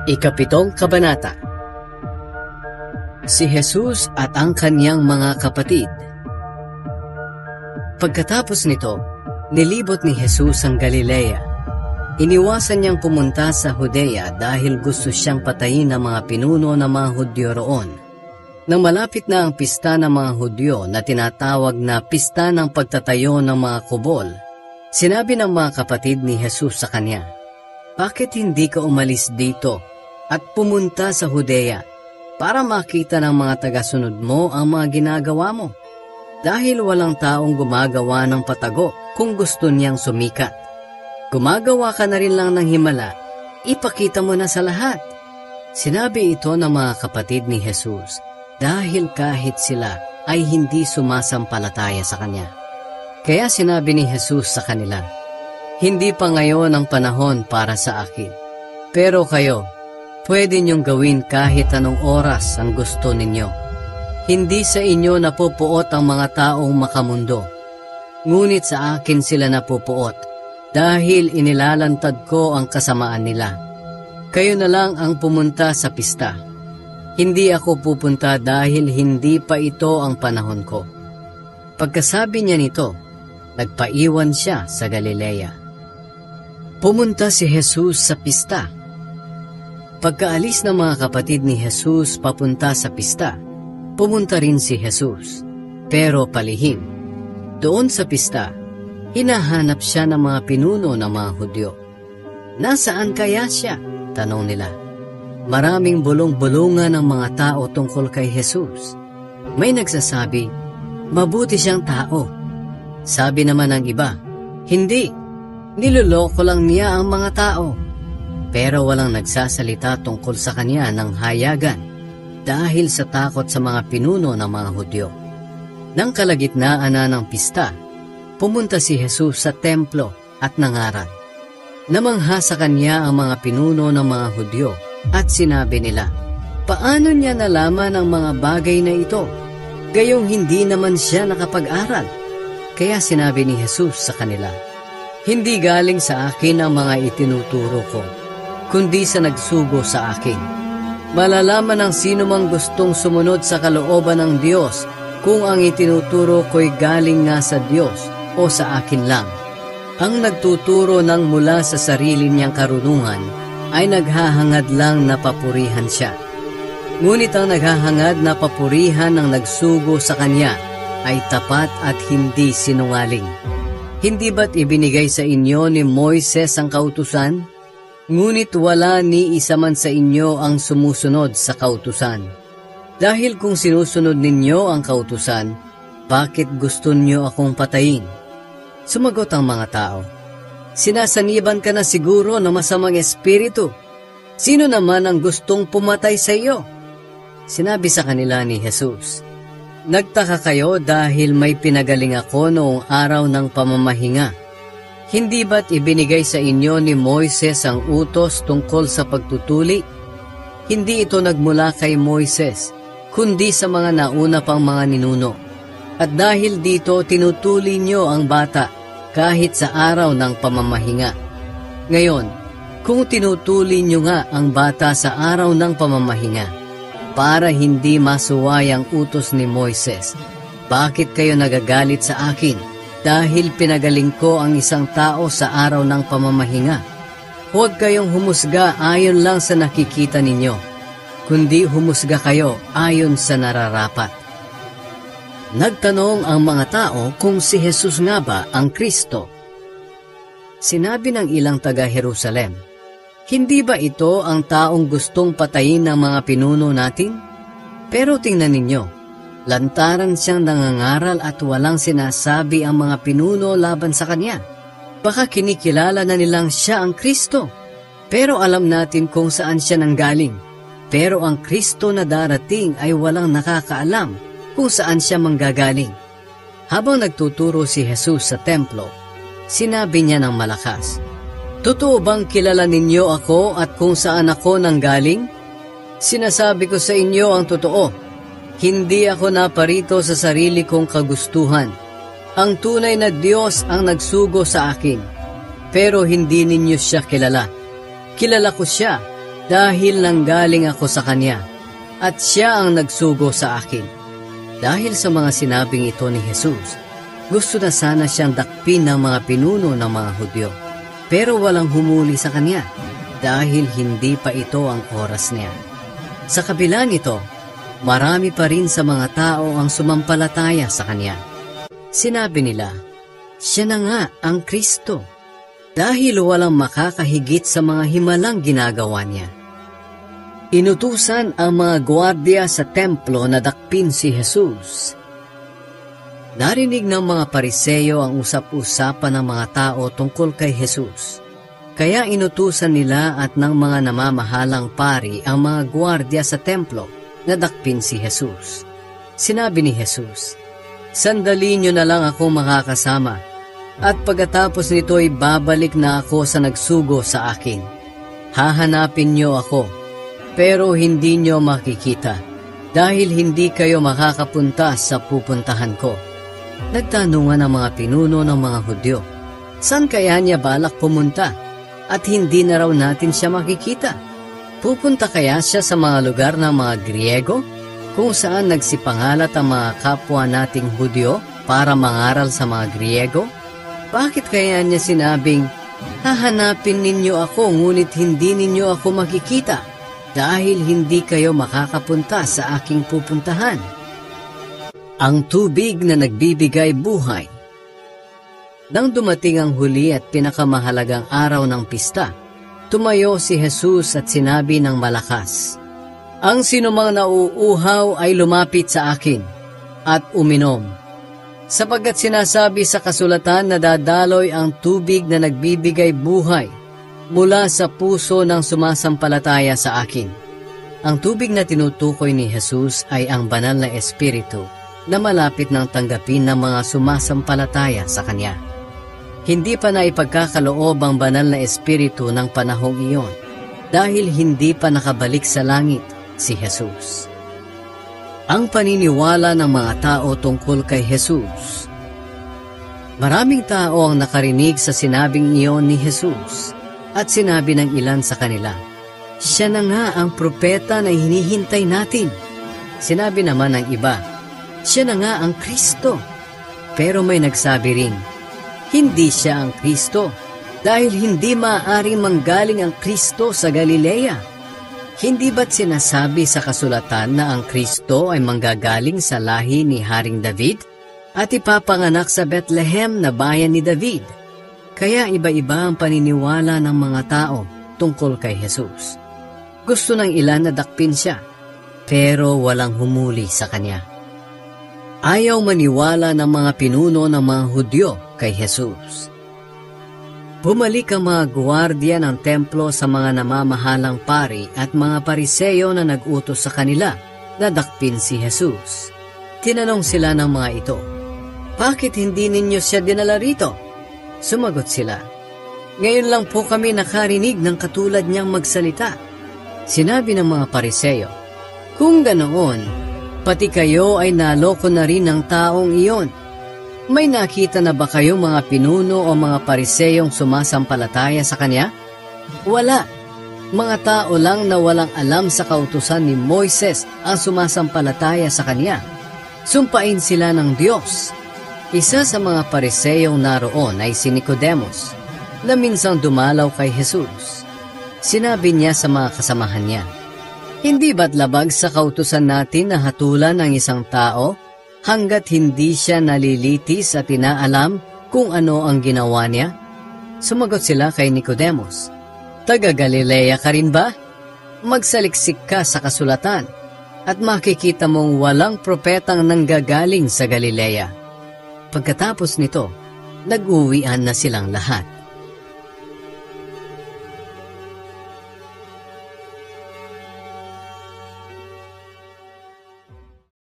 Ikapitong Kabanata. Si Jesus at ang kaniyang mga kapatid. Pagkatapos nito, nilibot ni Jesus ang Galilea. Iniwasan niyang pumunta sa Judea dahil gusto siyang patayin ng mga pinuno ng mga Hudyo roon. Nang malapit na ang pista ng mga Hudyo na tinatawag na Pista ng Pagtatayo ng mga Kubol, sinabi ng mga kapatid ni Jesus sa kanya, "Bakit hindi ka umalis dito at pumunta sa Judea para makita ng mga tagasunod mo ang mga ginagawa mo? Dahil walang taong gumagawa ng patago kung gusto niyang sumikat. Gumagawa ka na rin lang ng himala, ipakita mo na sa lahat." Sinabi ito ng mga kapatid ni Jesus dahil kahit sila ay hindi sumasampalataya sa kanya. Kaya sinabi ni Jesus sa kanila, "Hindi pa ngayon ang panahon para sa akin, pero kayo, pwede niyong gawin kahit anong oras ang gusto ninyo. Hindi sa inyo napupuot ang mga taong makamundo, ngunit sa akin sila napupuot dahil inilalantad ko ang kasamaan nila. Kayo na lang ang pumunta sa pista. Hindi ako pupunta dahil hindi pa ito ang panahon ko." Pagkasabi niya nito, nagpaiwan siya sa Galilea. Pumunta si Jesus sa pista. Pagkaalis ng mga kapatid ni Jesus papunta sa pista, pumunta rin si Jesus, pero palihim. Doon sa pista, hinahanap siya ng mga pinuno ng mga Hudyo. "Nasaan kaya siya?" tanong nila. Maraming bulong-bulungan ng mga tao tungkol kay Jesus. May nagsasabi, "Mabuti siyang tao." Sabi naman ng iba, "Hindi, niloloko lang niya ang mga tao." Pero walang nagsasalita tungkol sa kanya ng hayagan dahil sa takot sa mga pinuno ng mga Hudyo. Nang kalagitnaan na ng pista, pumunta si Jesus sa templo at nangaral. Namangha sa kanya ang mga pinuno ng mga Hudyo at sinabi nila, "Paano niya nalaman ang mga bagay na ito? Gayong hindi naman siya nakapag-aral." Kaya sinabi ni Jesus sa kanila, "Hindi galing sa akin ang mga itinuturo ko, kundi sa nagsugo sa akin. Malalaman ng sino mang gustong sumunod sa kalooban ng Diyos kung ang itinuturo ko'y galing nga sa Diyos o sa akin lang. Ang nagtuturo ng mula sa sarili niyang karunungan ay naghahangad lang na papurihan siya. Ngunit ang naghahangad na papurihan ng nagsugo sa kanya ay tapat at hindi sinungaling. Hindi ba't ibinigay sa inyo ni Moises ang kautusan? Ngunit wala ni isa man sa inyo ang sumusunod sa kautusan. Dahil kung sinusunod ninyo ang kautusan, bakit gusto niyo akong patayin?" Sumagot ang mga tao, "Sinasaniban ka na siguro ng masamang espiritu. Sino naman ang gustong pumatay sa iyo?" Sinabi sa kanila ni Jesus, "Nagtaka kayo dahil may pinagaling ako noong araw ng pamamahinga. Hindi ba't ibinigay sa inyo ni Moises ang utos tungkol sa pagtutuli? Hindi ito nagmula kay Moises, kundi sa mga nauna pang mga ninuno. At dahil dito tinutuli niyo ang bata kahit sa araw ng pamamahinga. Ngayon, kung tinutuli niyo nga ang bata sa araw ng pamamahinga, para hindi masuway ang utos ni Moises, bakit kayo nagagalit sa akin dahil pinagaling ko ang isang tao sa araw ng pamamahinga? Huwag kayong humusga ayon lang sa nakikita ninyo, kundi humusga kayo ayon sa nararapat." Nagtanong ang mga tao kung si Jesus nga ba ang Kristo. Sinabi ng ilang taga-Jerusalem, "Hindi ba ito ang taong gustong patayin ng mga pinuno natin? Pero tingnan ninyo, lantaran siyang nangangaral at walang sinasabi ang mga pinuno laban sa kanya. Baka kinikilala na nilang siya ang Kristo. Pero alam natin kung saan siya nanggaling. Pero ang Kristo na darating ay walang nakakaalam kung saan siya manggagaling." Habang nagtuturo si Jesus sa templo, sinabi niya ng malakas, "Totoo bang kilala ninyo ako at kung saan ako nanggaling? Sinasabi ko sa inyo ang totoo. Hindi ako naparito sa sarili kong kagustuhan. Ang tunay na Diyos ang nagsugo sa akin. Pero hindi ninyo siya kilala. Kilala ko siya dahil nanggaling ako sa Kanya at Siya ang nagsugo sa akin. Dahil sa mga sinabing ito ni Jesus, gusto na sana siyang dakpin ng mga pinuno ng mga Hudyo. Pero walang humuli sa Kanya dahil hindi pa ito ang oras niya. Sa kabila nito, marami pa rin sa mga tao ang sumampalataya sa Kanya. Sinabi nila, siya na nga ang Kristo, dahil walang makakahigit sa mga himalang ginagawa niya. Inutusan ang mga gwardiya sa templo na dakpin si Jesus. Narinig ng mga Pariseyo ang usap-usapan ng mga tao tungkol kay Jesus. Kaya inutusan nila at ng mga namamahalang pari ang mga gwardiya sa templo na dakpin si Jesus. Sinabi ni Jesus, "Sandali niyo na lang ako makakasama, at pagkatapos nito'y babalik na ako sa nagsugo sa akin. Hahanapin niyo ako, pero hindi niyo makikita, dahil hindi kayo makakapunta sa pupuntahan ko." Nagtanungan ang mga pinuno ng mga Hudyo, saan kaya niya balak pumunta at hindi na raw natin siya makikita? Pupunta kaya siya sa mga lugar ng mga Griego kung saan nagsipangalat ang mga kapwa nating Hudyo para mangaral sa mga Griego? Bakit kaya niya sinabing, hahanapin ninyo ako ngunit hindi ninyo ako makikita dahil hindi kayo makakapunta sa aking pupuntahan? Ang tubig na nagbibigay buhay. Nang dumating ang huli at pinakamahalagang araw ng pista, tumayo si Jesus at sinabi ng malakas, "Ang sinumang nauuhaw ay lumapit sa akin at uminom. Sapagkat sinasabi sa kasulatan na dadaloy ang tubig na nagbibigay buhay mula sa puso ng sumasampalataya sa akin." Ang tubig na tinutukoy ni Jesus ay ang banal na Espiritu na malapit ng tanggapin ng mga sumasampalataya sa Kanya. Hindi pa na ipagkakaloob ang banal na Espiritu ng panahong iyon dahil hindi pa nakabalik sa langit si Jesus. Ang paniniwala ng mga tao tungkol kay Jesus. Maraming tao ang nakarinig sa sinabing iyon ni Jesus at sinabi ng ilan sa kanila, "Siya na nga ang propeta na hinihintay natin." Sinabi naman ng iba, "Siya na nga ang Kristo." Pero may nagsabi rin, hindi siya ang Kristo dahil hindi maaaring manggaling ang Kristo sa Galilea. Hindi ba't sinasabi sa kasulatan na ang Kristo ay manggagaling sa lahi ni Haring David at ipapanganak sa Bethlehem na bayan ni David? Kaya iba-iba ang paniniwala ng mga tao tungkol kay Jesus. Gusto ng ilan na dakpin siya, pero walang humuli sa Kanya. Ayaw maniwala ng mga pinuno ng mga Hudyo kay Jesus. Bumalik ang mga guwardiya ng templo sa mga namamahalang pari at mga Pariseyo na nag-utos sa kanila na dakpin si Jesus. Tinanong sila ng mga ito, "Bakit hindi ninyo siya dinala rito?" Sumagot sila, "Ngayon lang po kami nakarinig ng katulad niyang magsalita." Sinabi ng mga Pariseyo, "Kung ganoon, pati kayo ay naloko na rin ng taong iyon. May nakita na ba kayong mga pinuno o mga Pariseyong sumasampalataya sa Kanya? Wala. Mga tao lang na walang alam sa kautusan ni Moises ang sumasampalataya sa Kanya. Sumpain sila ng Diyos." Isa sa mga Pariseyong naroon ay si Nicodemos, na minsang dumalaw kay Jesus. Sinabi niya sa mga kasamahan niya, "Hindi ba't labag sa kautusan natin na hatulan ang isang tao hanggat hindi siya nalilitis at inaalam kung ano ang ginawa niya?" Sumagot sila kay Nicodemos, "Taga Galilea ka rin ba? Magsaliksik ka sa kasulatan at makikita mong walang propetang nanggagaling sa Galilea." Pagkatapos nito, nag-uwian na silang lahat.